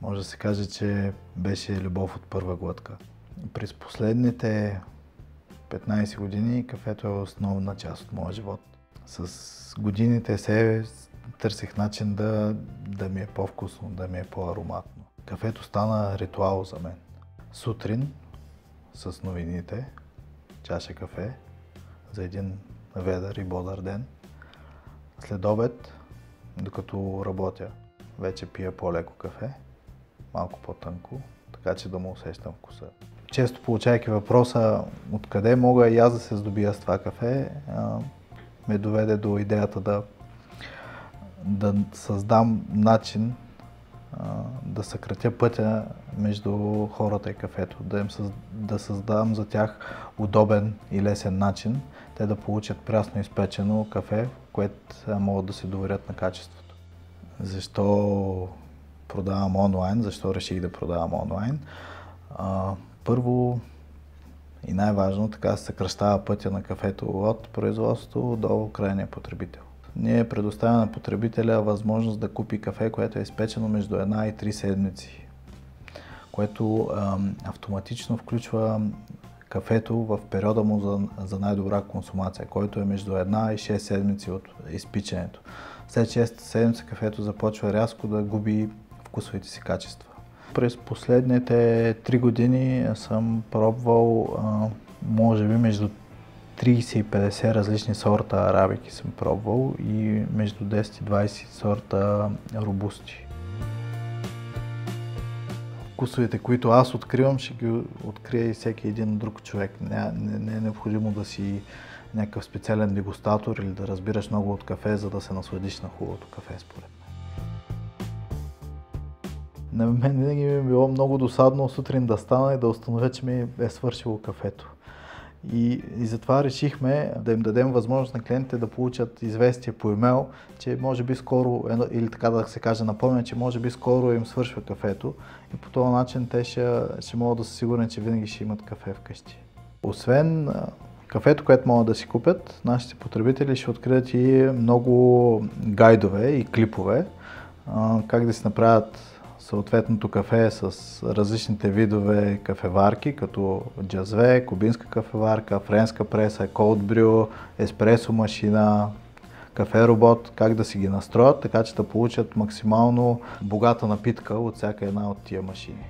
Може да се каже, че беше любов от първа глътка. През последните 15 години кафето е основна част от моя живот. С годините се търсих начин да ми е по-вкусно, да ми е по-ароматно. Кафето стана ритуал за мен. Сутрин с новините, чаша кафе за един ведър и бодър ден. След обед, докато работя, вече пия по-леко кафе, малко по-тънко, така че да му усещам вкуса. Често получайки въпроса откъде мога и аз да се здобия с това кафе, ме доведе до идеята да създам начин да съкратя пътя между хората и кафето, да създам за тях удобен и лесен начин, те да получат прясно изпечено кафе, което могат да се доверят на качеството. Защо продавам онлайн? Защо реших да продавам онлайн? Първо и най-важно, така се съкращава пътя на кафето от производството до крайния потребител. Ние предоставяме на потребителя възможност да купи кафе, което е изпечено между 1 и 3 седмици, което автоматично включва кафето в периода му за най-добра консумация, който е между 1 и 6 седмици от изпичането. След 6 седмици кафето започва рязко да губи вкусовите си качества. През последните 3 години съм пробвал може би между 30 и 50 различни сорта арабики съм пробвал и между 10 и 20 сорта робусти. Вкусовете, които аз откривам, ще ги открие и всеки един друг човек. Не е необходимо да си някакъв специален дегустатор или да разбираш много от кафе, за да се насладиш на хубавото кафе, според мен. На мен винаги ми е било много досадно сутрин да стана и да установя, че ми е свършило кафето. И затова решихме да им дадем възможност на клиентите да получат известие по имейл, че може би скоро, или така да се каже, напомня, че може би скоро им свършва кафето и по този начин те ще могат да са сигурни, че винаги ще имат кафе вкъщи. Освен кафето, което могат да си купят, нашите потребители ще открият и много гайдове и клипове, как да си направят съответното кафе с различните видове кафеварки, като джазве, кубинска кафеварка, френска преса, колд брю, еспресо машина, кафе робот, как да си ги настроят, така че да получат максимално богата напитка от всяка една от тия машини.